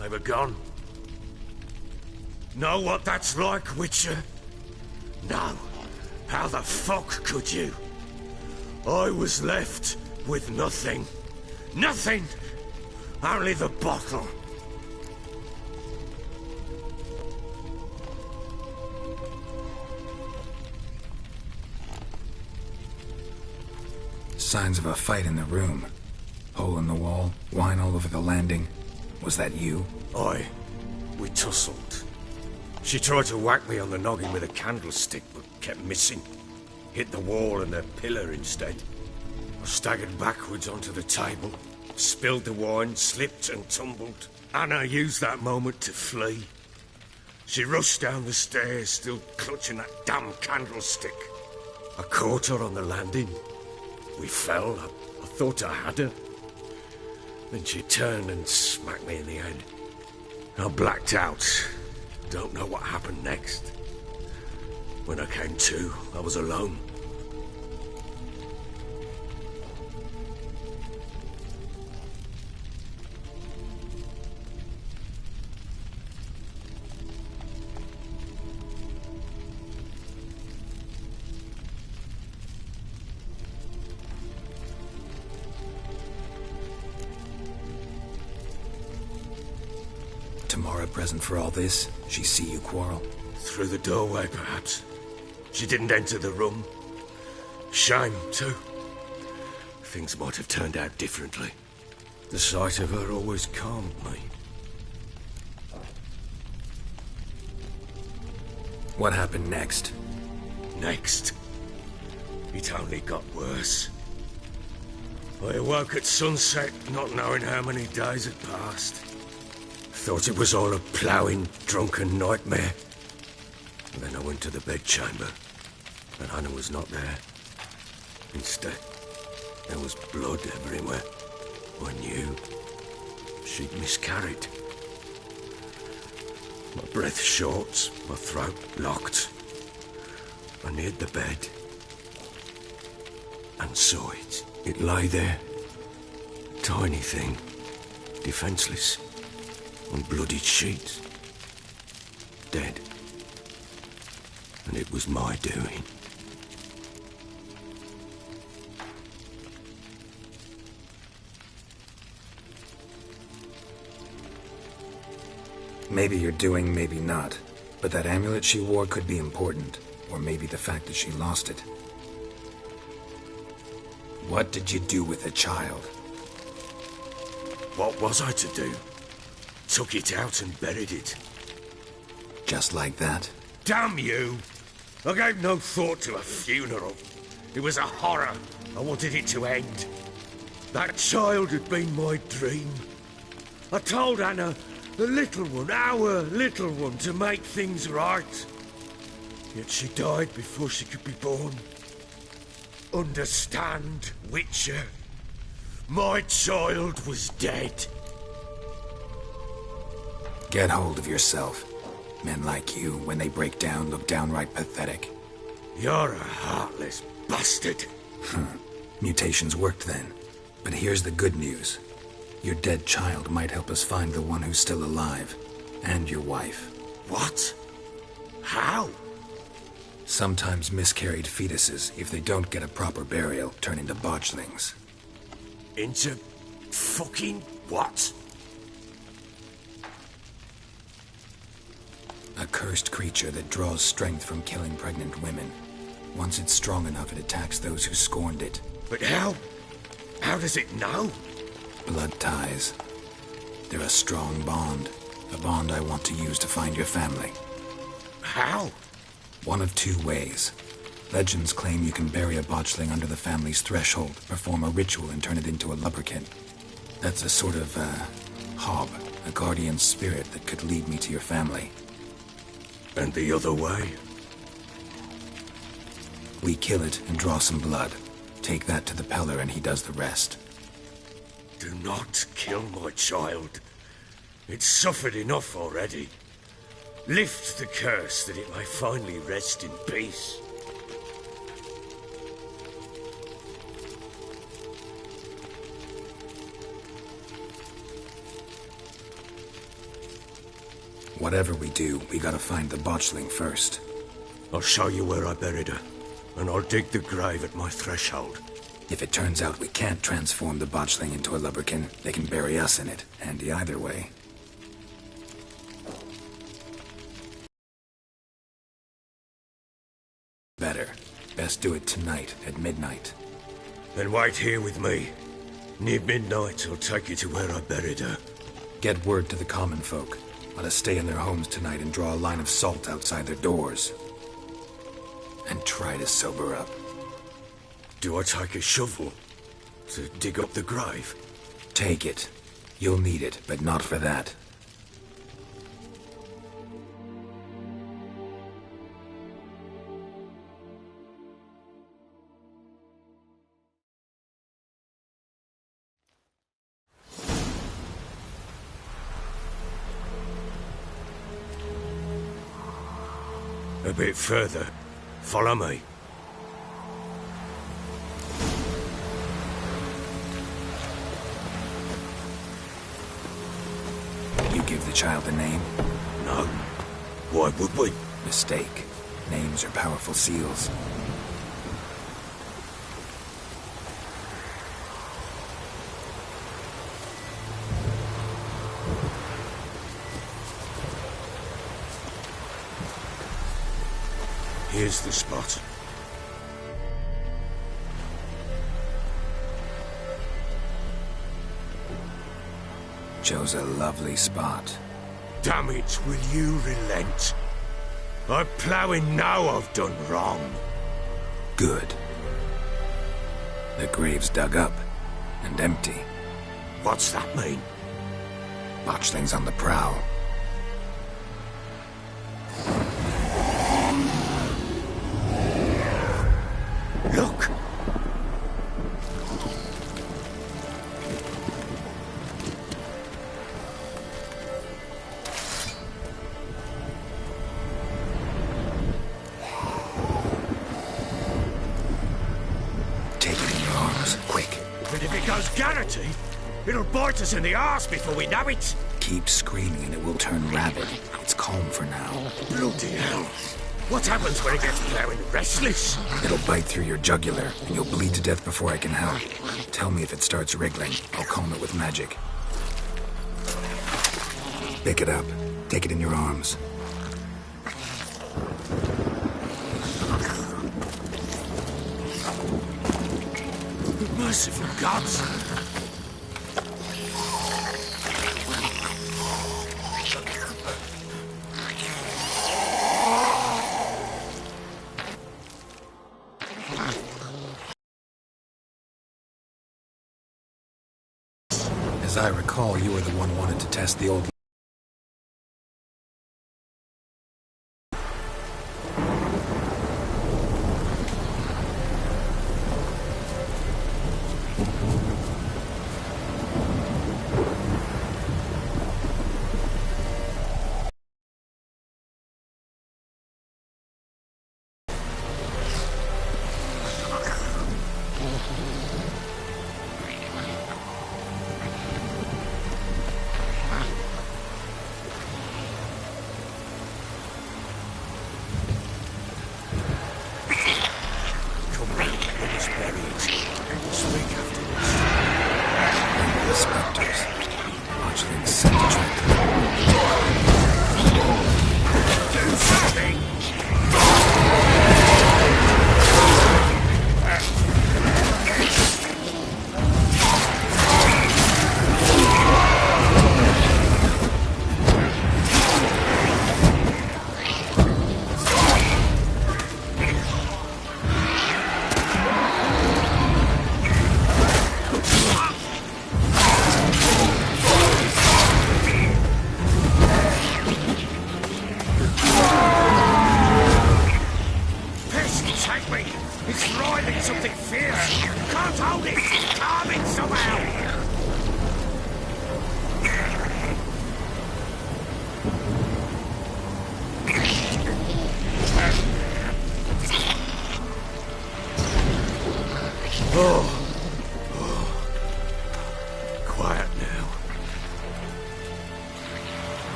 They were gone. Know what that's like, Witcher? No. How the fuck could you? I was left with nothing. Nothing! Only the bottle. Signs of a fight in the room. Hole in the wall, wine all over the landing. Was that you? Aye. We tussled. She tried to whack me on the noggin with a candlestick, but kept missing. Hit the wall and the pillar instead. I staggered backwards onto the table, spilled the wine, slipped and tumbled. Anna used that moment to flee. She rushed down the stairs, still clutching that damn candlestick. I caught her on the landing. We fell. I thought I had her. Then she turned and smacked me in the head. I blacked out. Don't know what happened next. When I came to, I was alone. Tamara present for all this? She see you quarrel? Through the doorway, perhaps. She didn't enter the room. Shame, too. Things might have turned out differently. The sight of her always calmed me. What happened next? Next? It only got worse. I awoke at sunset, not knowing how many days had passed. Thought it was all a ploughing, drunken nightmare. And then I went to the bedchamber, and Anna was not there. Instead, there was blood everywhere. I knew she'd miscarried. My breath short, my throat locked. I neared the bed and saw it. It lay there, a tiny thing, defenseless, on bloodied sheets, dead. And it was my doing. Maybe you're doing, maybe not. But that amulet she wore could be important. Or maybe the fact that she lost it. What did you do with the child? What was I to do? Took it out and buried it. Just like that? Damn you! I gave no thought to a funeral. It was a horror. I wanted it to end. That child had been my dream. I told Anna, the little one, our little one, to make things right. Yet she died before she could be born. Understand, Witcher? My child was dead. Get hold of yourself. Men like you, when they break down, look downright pathetic. You're a heartless bastard. Mutations worked then. But here's the good news. Your dead child might help us find the one who's still alive. And your wife. What? How? Sometimes miscarried fetuses, if they don't get a proper burial, turn into botchlings. Into fucking what? A cursed creature that draws strength from killing pregnant women. Once it's strong enough, it attacks those who scorned it. But how? How does it know? Blood ties. They're a strong bond. A bond I want to use to find your family. How? One of two ways. Legends claim you can bury a botchling under the family's threshold, perform a ritual, and turn it into a lubberkin. That's a sort of, hob, a guardian spirit that could lead me to your family. And the other way? We kill it and draw some blood. Take that to the Peller and he does the rest. Do not kill my child. It's suffered enough already. Lift the curse that it may finally rest in peace. Whatever we do, we gotta find the botchling first. I'll show you where I buried her, and I'll dig the grave at my threshold. If it turns out we can't transform the botchling into a lubberkin, they can bury us in it. Handy either way. Better. Best do it tonight, at midnight. Then wait here with me. Near midnight, I'll take you to where I buried her. Get word to the common folk. Let us stay in their homes tonight and draw a line of salt outside their doors. And try to sober up. Do I take a shovel to dig up the grave? Take it. You'll need it, but not for that. A bit further. Follow me. You give the child a name? No. Why would we? Mistake. Names are powerful seals. Here's the spot. Chose a lovely spot. Damn it, will you relent? I ploughing now I've done wrong. Good. The grave's dug up and empty. What's that mean? Botchling's on the prowl. Look! Take it in your arms, quick. But if it goes Garrity, it'll bite us in the arse before we know it. Keep screaming and it will turn rabid. It's calm for now. Bloody hell. What happens when it gets plowing restless? It'll bite through your jugular, and you'll bleed to death before I can help. Tell me if it starts wriggling. I'll calm it with magic. Pick it up. Take it in your arms. Merciful gods! As I recall, you were the one wanted to test the old...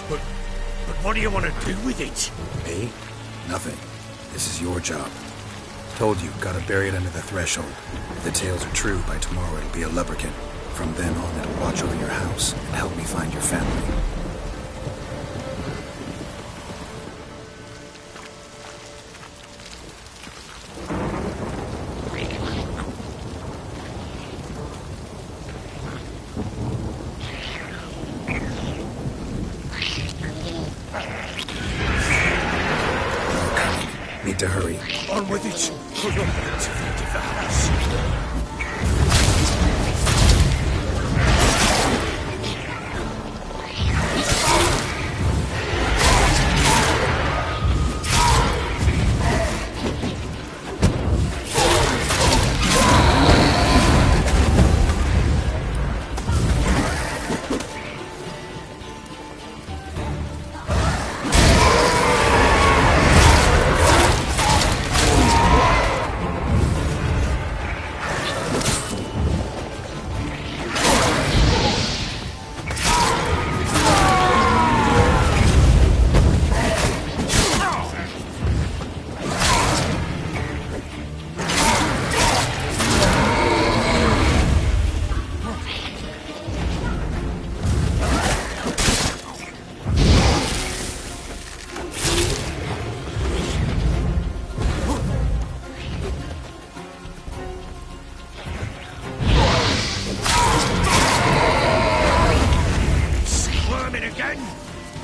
But what do you want to do with it? Me? Nothing. This is your job. Told you, gotta bury it under the threshold. If the tales are true, by tomorrow it'll be a lubberkin. From then on, it'll watch over your house and help me find your family. Need to hurry. On with it! Hold on to the house.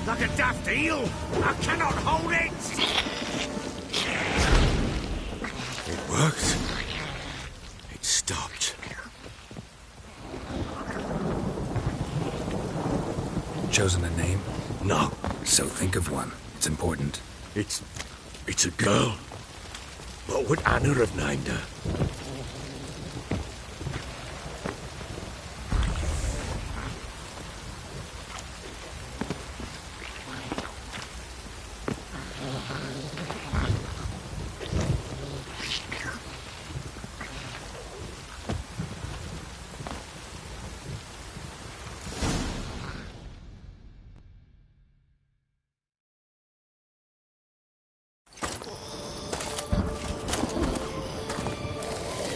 Like a daft eel! I cannot hold it! It worked. It stopped. Chosen a name? No. So think of one. It's important. It's a girl. What would Anna have named her?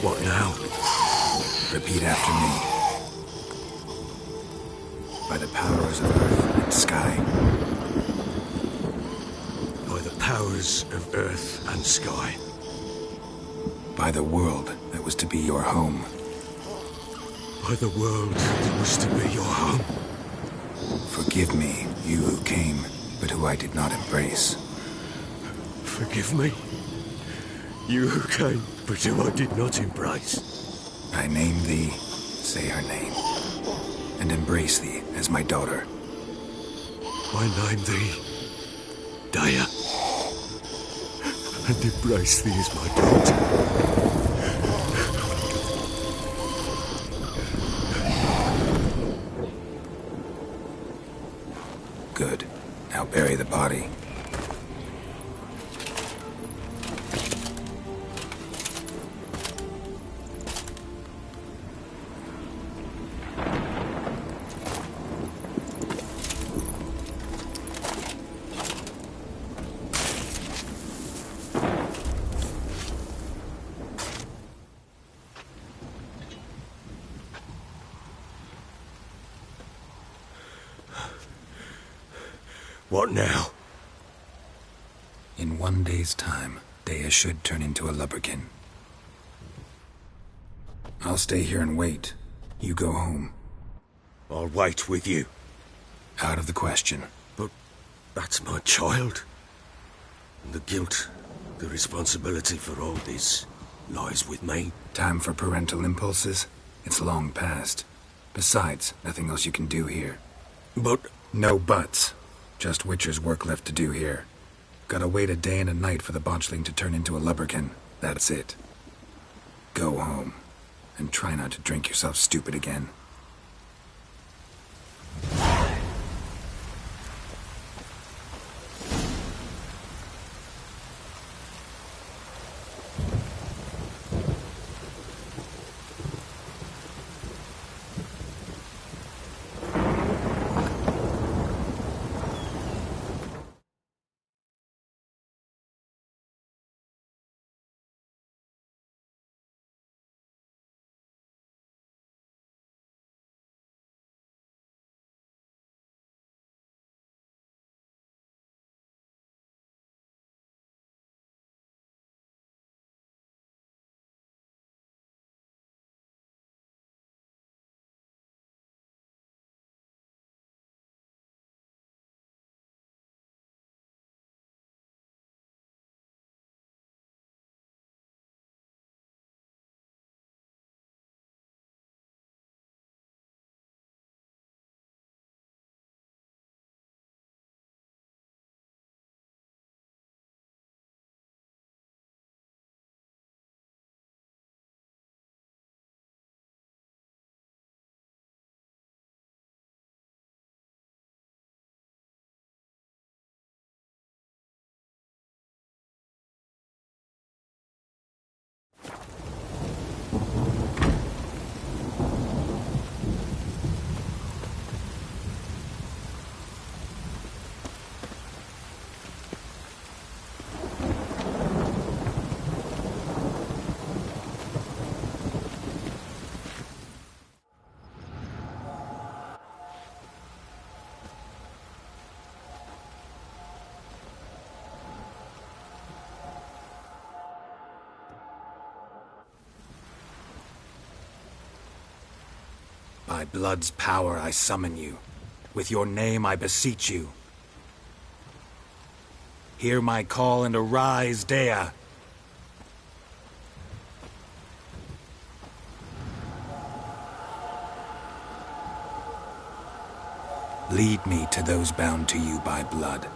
What now? Repeat after me. By the powers of earth and sky. By the powers of earth and sky. By the world that was to be your home. By the world that was to be your home. Forgive me, you who came, but who I did not embrace. Forgive me. You who came, but who I did not embrace. I name thee, say her name, and embrace thee as my daughter. I name thee, Daya, and embrace thee as my daughter. Good. Now bury the body. What now? In 1 day's time, Daya should turn into a lubberkin. I'll stay here and wait. You go home. I'll wait with you. Out of the question. But that's my child. And the guilt, the responsibility for all this lies with me. Time for parental impulses? It's long past. Besides, nothing else you can do here. But... No buts. Just Witcher's work left to do here. Gotta wait a day and a night for the botchling to turn into a lubberkin. That's it. Go home. And try not to drink yourself stupid again. By blood's power I summon you. With your name I beseech you. Hear my call and arise, Dea. Lead me to those bound to you by blood.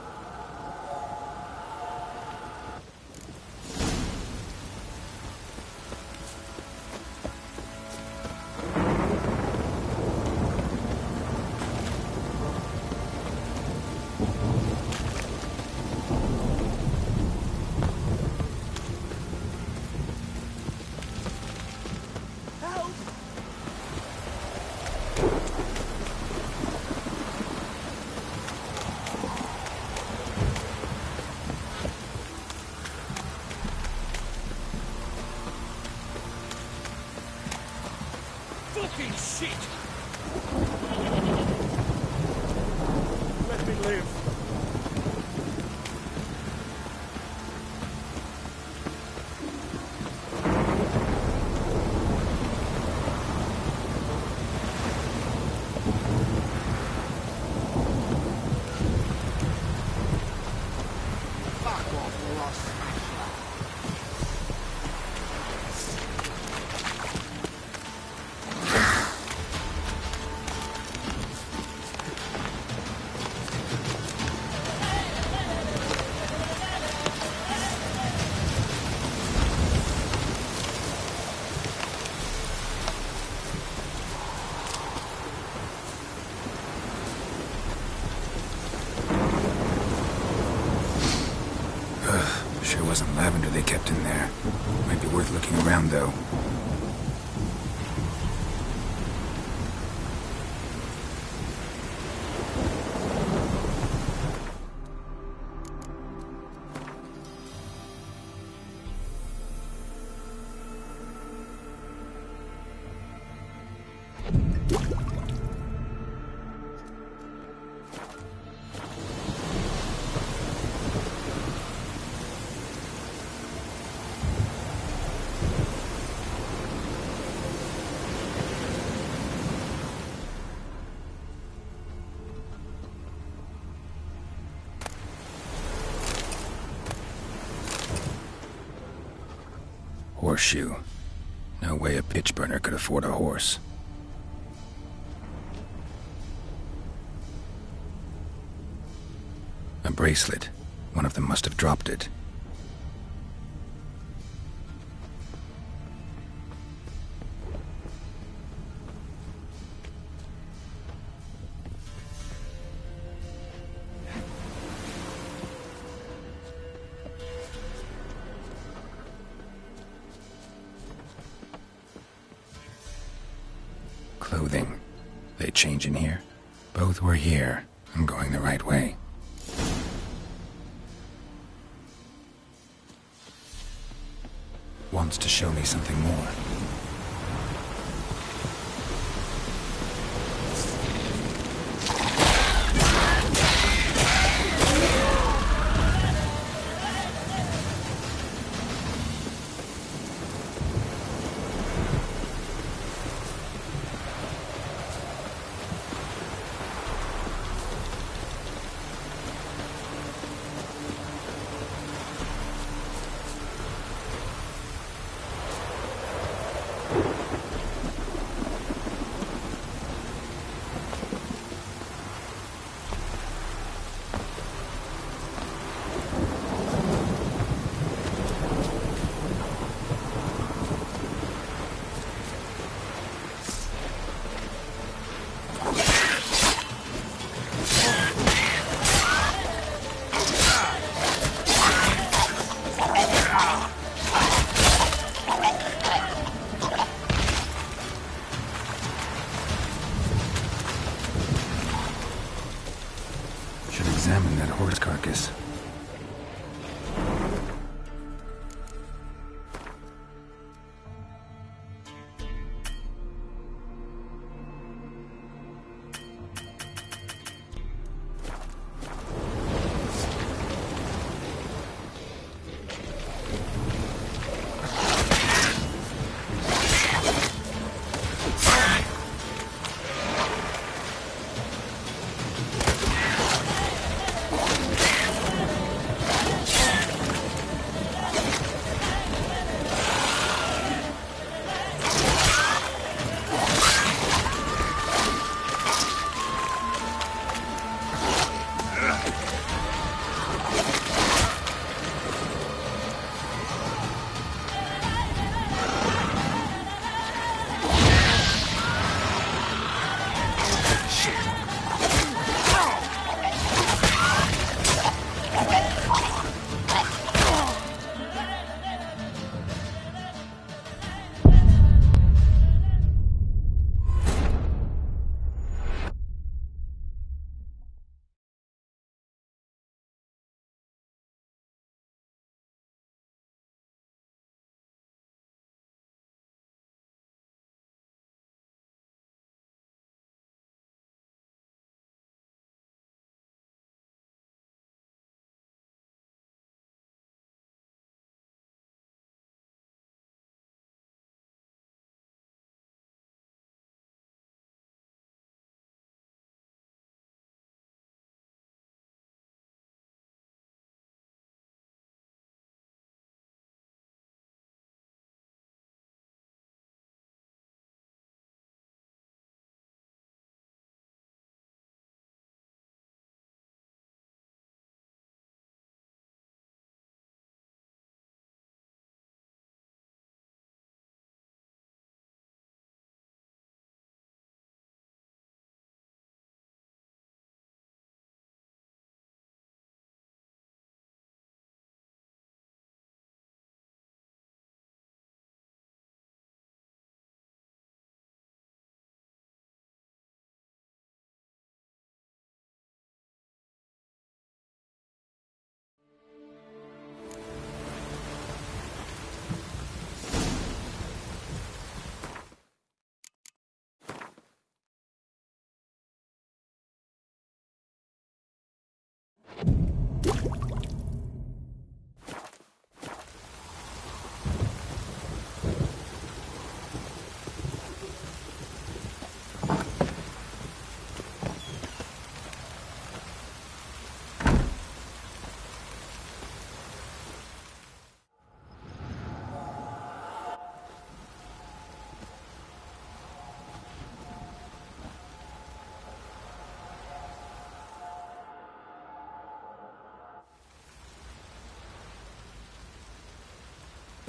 Fucking shit! Let me live. Fuck off or I'll smash you. Sure wasn't lavender they kept in there. Might be worth looking around, though. Horseshoe. No way a pitch burner could afford a horse. A bracelet. One of them must have dropped it. Clothing. They change in here? Both were here. I'm going the right way. Wants to show me something more. Examine that horse carcass.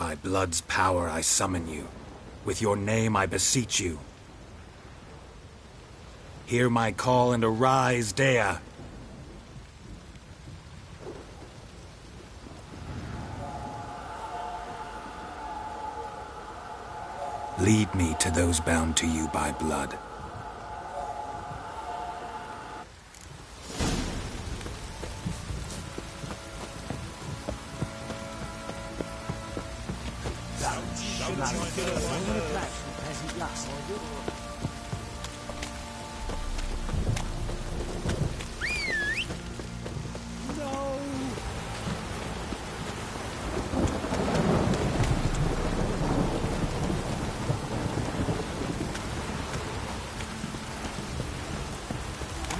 By blood's power I summon you. With your name I beseech you. Hear my call and arise, Dea. Lead me to those bound to you by blood.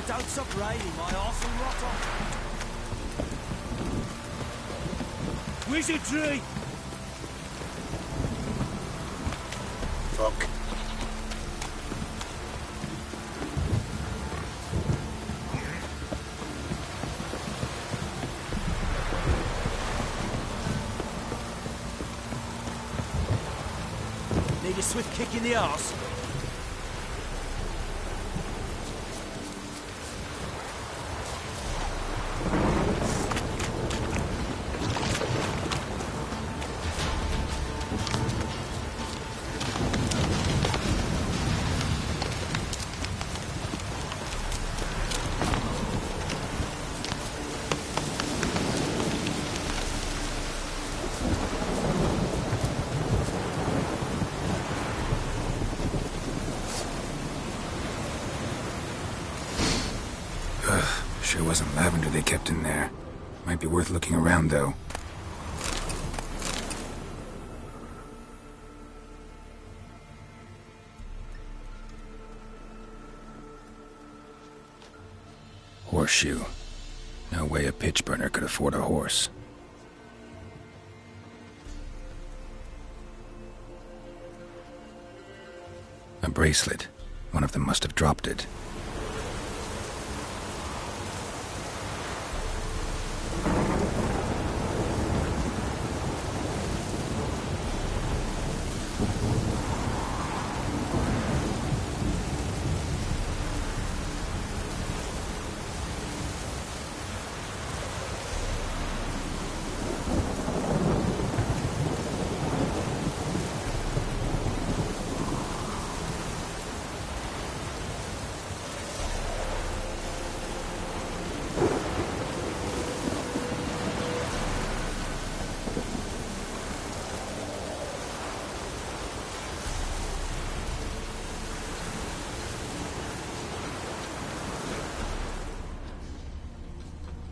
Don't stop raining, my arse will rot off. Wizardry! Fuck. Need a swift kick in the arse. Sure wasn't lavender they kept in there. Might be worth looking around, though. Horseshoe. No way a pitch burner could afford a horse. A bracelet. One of them must have dropped it.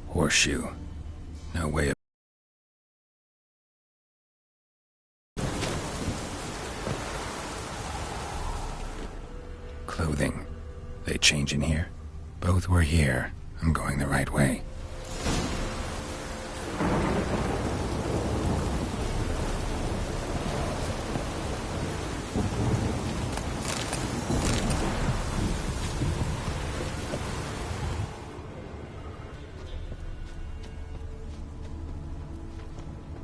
Horseshoe. No way of... Clothing. They change in here? Both were here. I'm going the right way.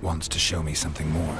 Wants to show me something more.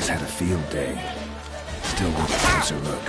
has had a field day. Still worth a closer look.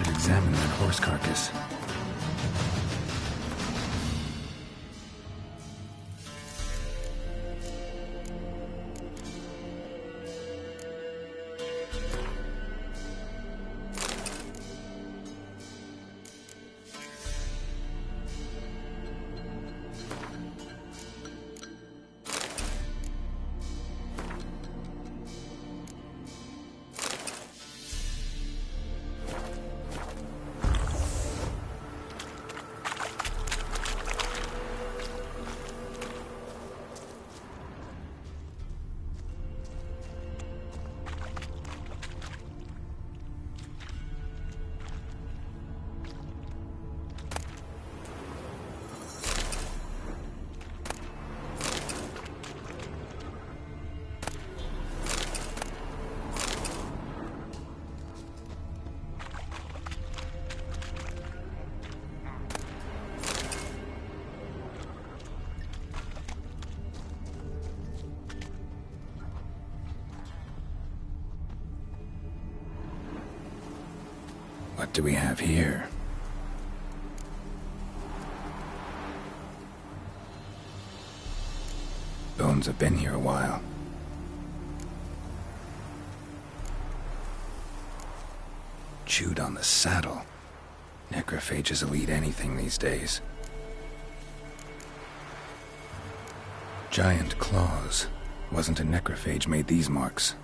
Examine that horse carcass. What do we have here? Bones have been here a while. Chewed on the saddle. Necrophages will eat anything these days. Giant claws. Wasn't a necrophage made these marks.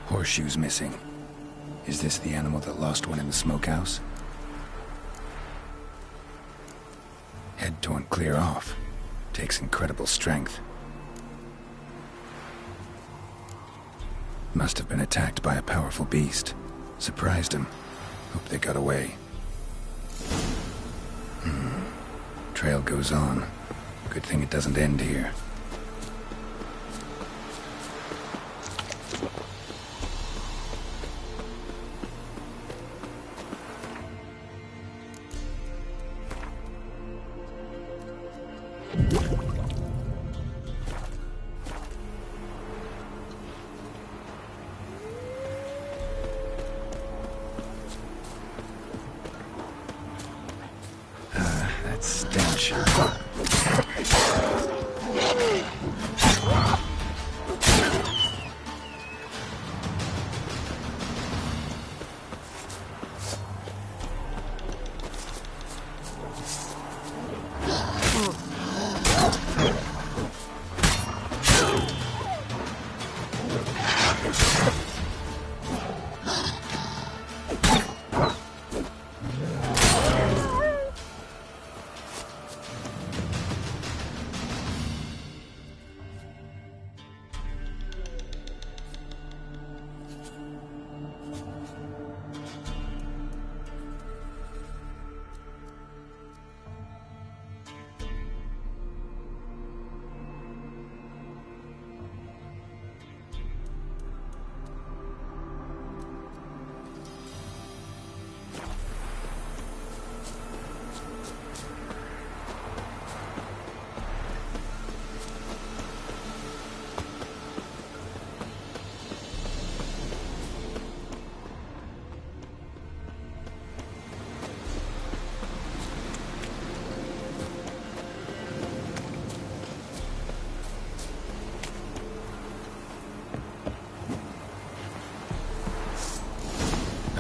Horseshoes missing. Is this the animal that lost one in the smokehouse? Head torn clear off. Takes incredible strength. Must have been attacked by a powerful beast. Surprised him. Hope they got away. Trail goes on. Good thing it doesn't end here. That stench.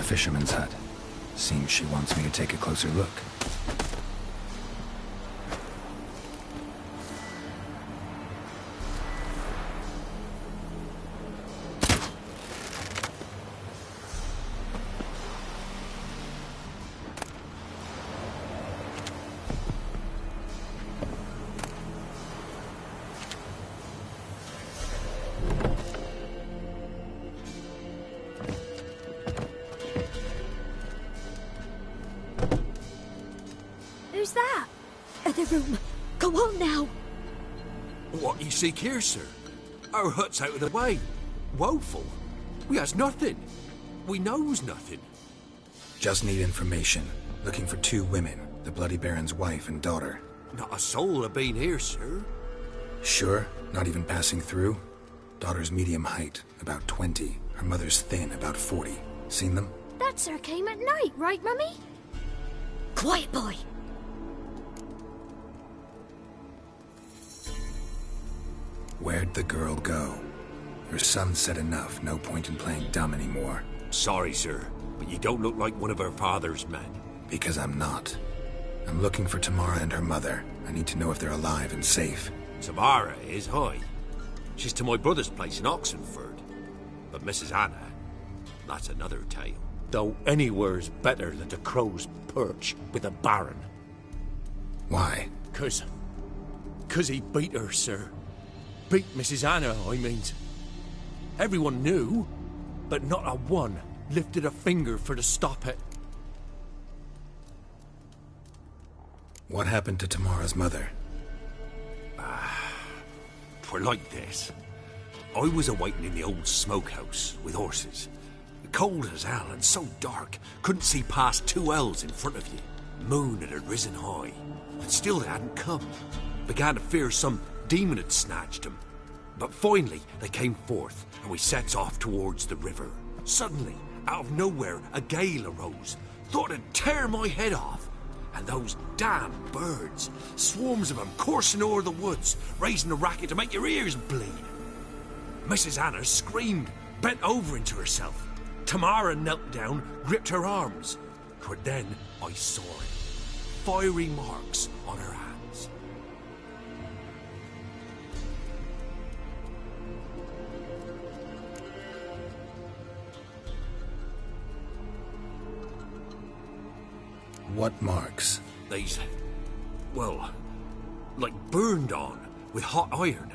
A fisherman's hut. Seems she wants me to take a closer look. Who's that? Other room. Go on now. What you seek here, sir? Our hut's out of the way. Woeful. We has nothing. We knows nothing. Just need information. Looking for 2 women, the Bloody Baron's wife and daughter. Not a soul have been here, sir. Sure? Not even passing through? Daughter's medium height, about 20. Her mother's thin, about 40. Seen them? That sir came at night, right, Mummy? Quiet, boy. Where'd the girl go? Your son said enough, no point in playing dumb anymore. Sorry, sir, but you don't look like one of our father's men. Because I'm not. I'm looking for Tamara and her mother. I need to know if they're alive and safe. Tamara is high. She's to my brother's place in Oxenford. But Mrs. Anna, that's another tale. Though anywhere's better than the Crow's Perch with a baron. Why? 'Cause he beat her, sir. Beat Mrs. Anna, I mean. Everyone knew, but not a one lifted a finger for to stop it. What happened to Tamara's mother? For like this. I was awaiting in the old smokehouse with horses. Cold as hell and so dark, couldn't see past 2 ells in front of you. Moon had risen high, and still they hadn't come. Began to fear some demon had snatched them. But finally, they came forth, and we sets off towards the river. Suddenly, out of nowhere, a gale arose. Thought it'd tear my head off. And those damn birds, swarms of them coursing o'er the woods, raising a racket to make your ears bleed. Mrs. Anna screamed, bent over into herself. Tamara knelt down, gripped her arms. But then I saw it. Fiery marks on her hands. What marks? These, well, like burned on with hot iron.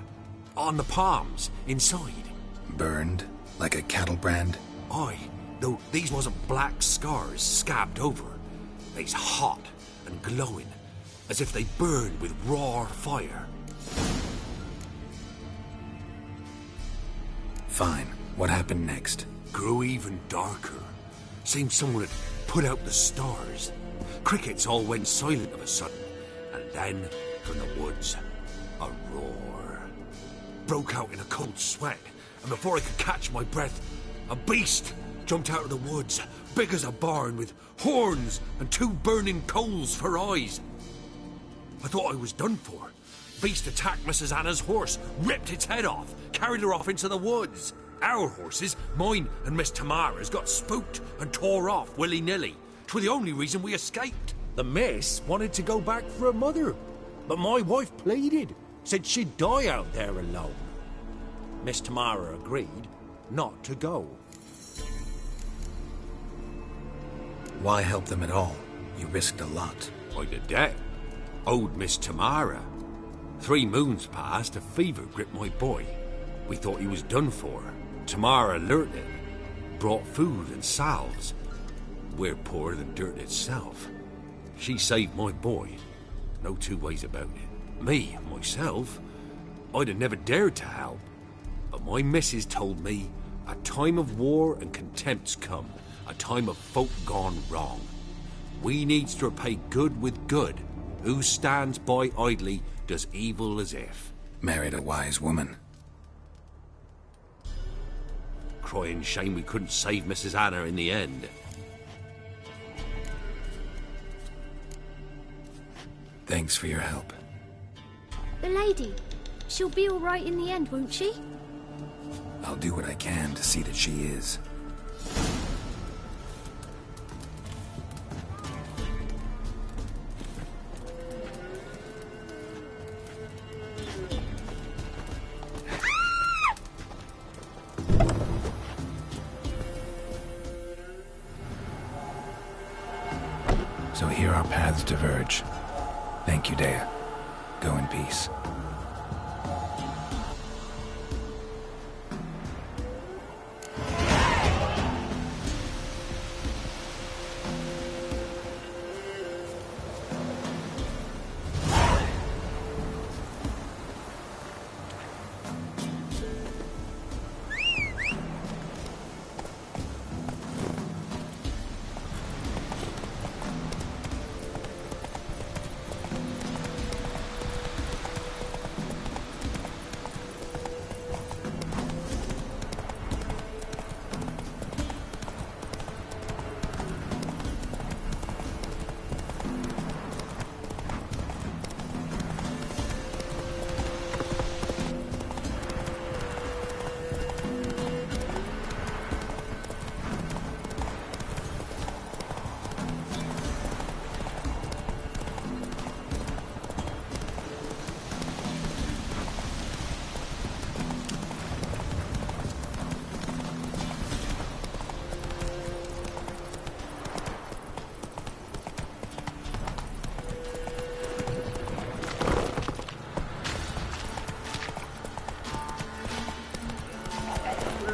On the palms, inside. Burned? Like a cattle brand? Aye, though these wasn't black scars scabbed over. They's hot and glowing, as if they burned with raw fire. Fine. What happened next? Grew even darker. Seemed someone had put out the stars. Crickets all went silent of a sudden, and then, from the woods, a roar. Broke out in a cold sweat, and before I could catch my breath, a beast jumped out of the woods, big as a barn, with horns and 2 burning coals for eyes. I thought I was done for. Beast attacked Mrs. Anna's horse, ripped its head off, carried her off into the woods. Our horses, mine and Miss Tamara's, got spooked and tore off willy-nilly. 'Twas the only reason we escaped. The miss wanted to go back for her mother, but my wife pleaded, said she'd die out there alone. Miss Tamara agreed not to go. Why help them at all? You risked a lot. I'd a debt. Owed Miss Tamara. 3 moons passed, a fever gripped my boy. We thought he was done for. Tamara alerted, brought food and salves. We're poorer than dirt itself. She saved my boy. No 2 ways about it. Me, myself, I'd have never dared to help. But my missus told me a time of war and contempt's come. A time of folk gone wrong. We needs to repay good with good. Who stands by idly does evil as if. Married a wise woman. Crying shame we couldn't save Mrs. Anna in the end. Thanks for your help. The lady. She'll be all right in the end, won't she? I'll do what I can to see that she is. paths diverge. Thank you, Dea. Go in peace.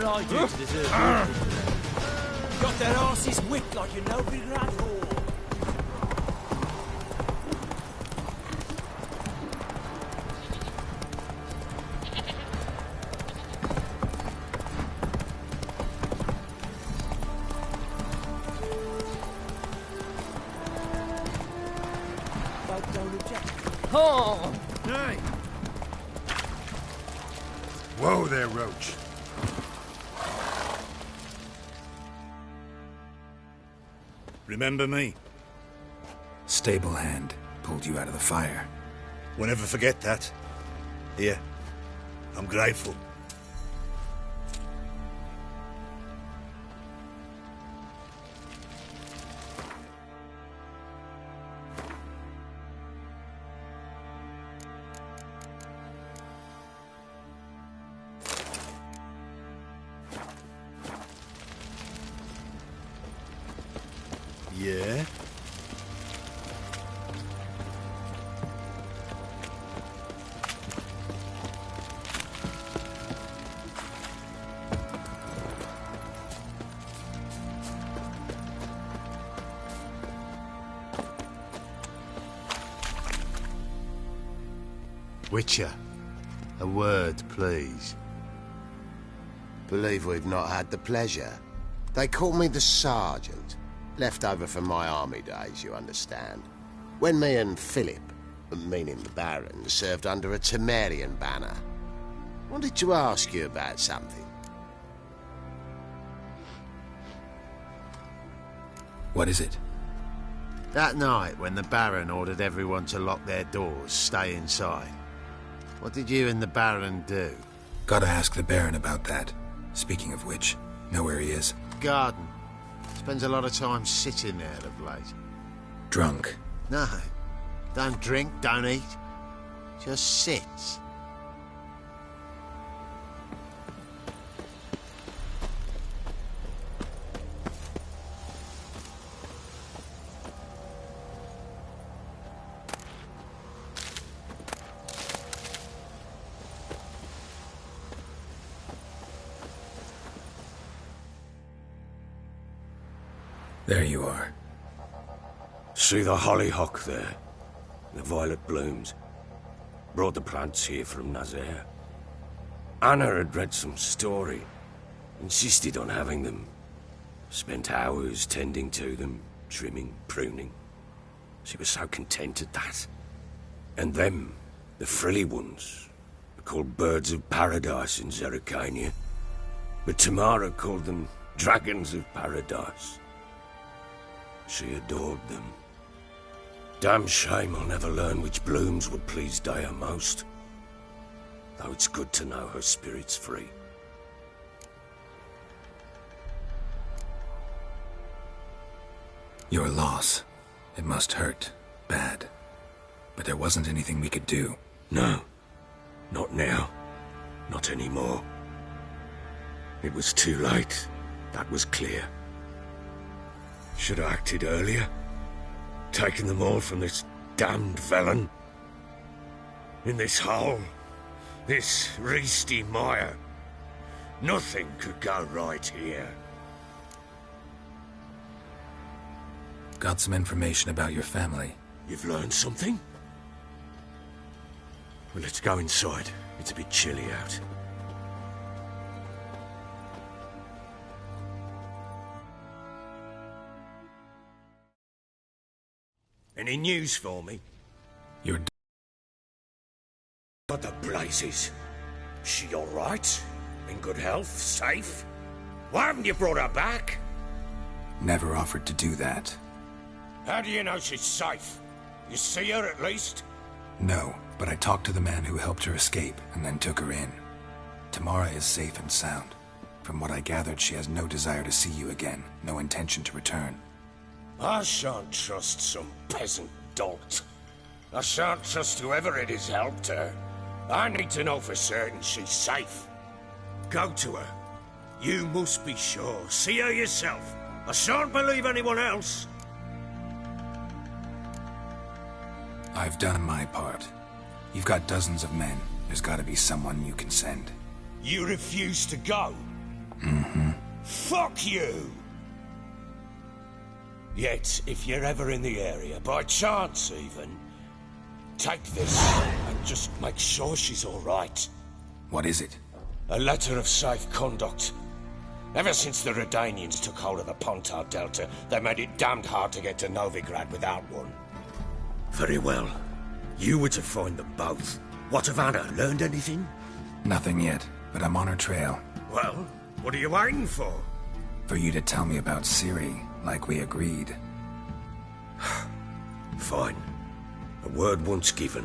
I do to deserve it? Got their asses whipped like you're no bigger at all. Don't object. Oh! Hey! Whoa there, Roach. Remember me? Stable hand pulled you out of the fire. We'll never forget that. Here, I'm grateful. Yeah? Witcher, a word, please. Believe we've not had the pleasure. They call me the Sergeant. Left over from my army days, you understand. When me and Philip, meaning the Baron, served under a Temerian banner. Wanted to ask you about something. What is it? That night when the Baron ordered everyone to lock their doors, stay inside. What did you and the Baron do? Gotta ask the Baron about that. Speaking of which, know where he is? Garden. Spends a lot of time sitting there of late. Drunk. No. Don't drink, don't eat. Just sits. There you are. See the hollyhock there? The violet blooms. Brought the plants here from Nazaire. Anna had read some story. Insisted on having them. Spent hours tending to them, trimming, pruning. She was so content at that. And them, the frilly ones, are called birds of paradise in Zerrikania. But Tamara called them dragons of paradise. She adored them. Damn shame I'll never learn which blooms would please Dea most. Though it's good to know her spirit's free. Your loss. It must hurt. Bad. But there wasn't anything we could do. No. Not now. Not anymore. It was too late. That was clear. Should have acted earlier. taking them all from this damned felon. In this hole, this reesty mire, nothing could go right here. Got some information about your family. You've learned something? Well, let's go inside. It's a bit chilly out. Any news for me? Your What the blazes? She all right? In good health? Safe? Why haven't you brought her back? never offered to do that. How do you know she's safe? You see her at least? No, but I talked to the man who helped her escape and then took her in. Tamara is safe and sound. From what I gathered, she has no desire to see you again, no intention to return. I shan't trust some peasant dolt. I shan't trust whoever it is helped her. I need to know for certain she's safe. Go to her. You must be sure. See her yourself. I shan't believe anyone else. I've done my part. You've got dozens of men. There's got to be someone you can send. You refuse to go? Mm-hmm. Fuck you! Yet, if you're ever in the area, by chance even, take this and just make sure she's all right. What is it? A letter of safe conduct. Ever since the Redanians took hold of the Pontar Delta, they made it damned hard to get to Novigrad without one. Very well. You were to find them both. What of Anna? Learned anything? Nothing yet, but I'm on her trail. Well, what are you waiting for? For you to tell me about Ciri, like we agreed. Fine. A word once given.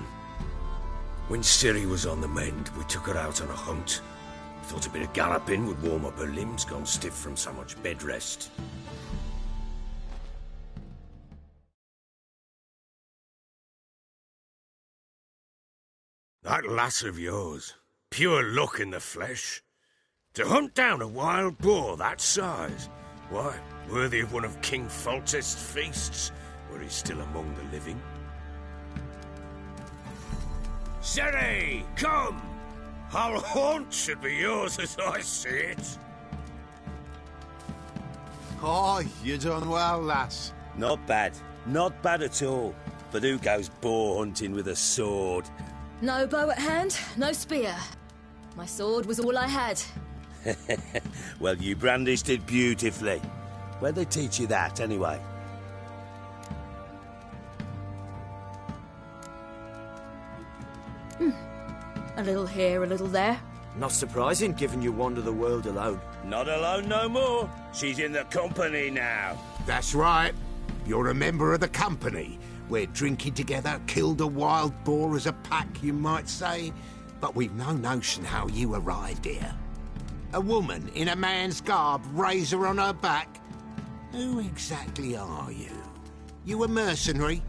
When Ciri was on the mend, we took her out on a hunt. Thought a bit of galloping would warm up her limbs, gone stiff from so much bed rest. That lass of yours, pure luck in the flesh. To hunt down a wild boar that size, why, worthy of one of King Foltest's feasts, were he still among the living. Ciri, come! Our haunt should be yours as I see it. Oh, you done well, lass. Not bad. Not bad at all. But who goes boar hunting with a sword? No bow at hand, no spear. My sword was all I had. Well, you brandished it beautifully. Where'd they teach you that, anyway? A little here, a little there. Not surprising, given you wander the world alone. Not alone no more. She's in the company now. That's right. You're a member of the company. We're drinking together, killed a wild boar as a pack, you might say. But we've no notion how you arrived here. A woman in a man's garb, razor on her back. Who exactly are you? You a mercenary?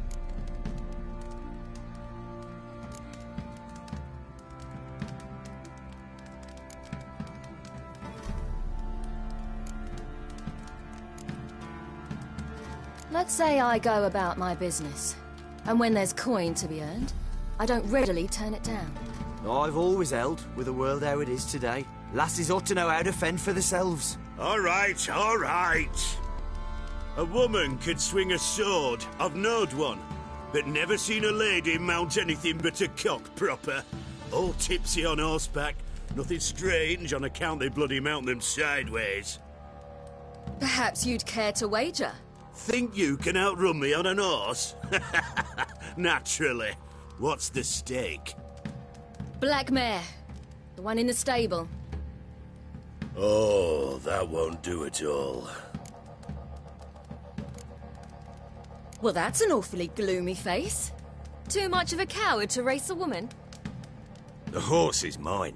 Let's say I go about my business. And when there's coin to be earned, I don't readily turn it down. I've always held, with the world how it is today, lasses ought to know how to fend for themselves. All right, all right. A woman could swing a sword. I've knowed one. But never seen a lady mount anything but a cock proper. All tipsy on horseback. Nothing strange on account they bloody mount them sideways. Perhaps you'd care to wager? Think you can outrun me on an horse? Naturally. What's the stake? Black mare. The one in the stable. Oh, that won't do at all. Well, that's an awfully gloomy face. Too much of a coward to race a woman? The horse is mine.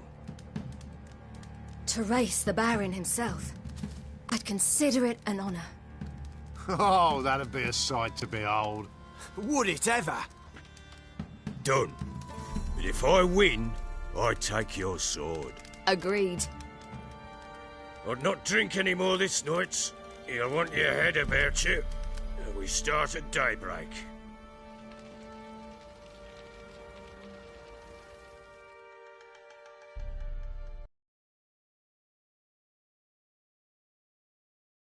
To race the Baron himself. I'd consider it an honor. Oh, that'd be a sight to behold. Would it ever? Done. But if I win, I take your sword. Agreed. I'd not drink any more this night. You'll want your head about you. We start at daybreak.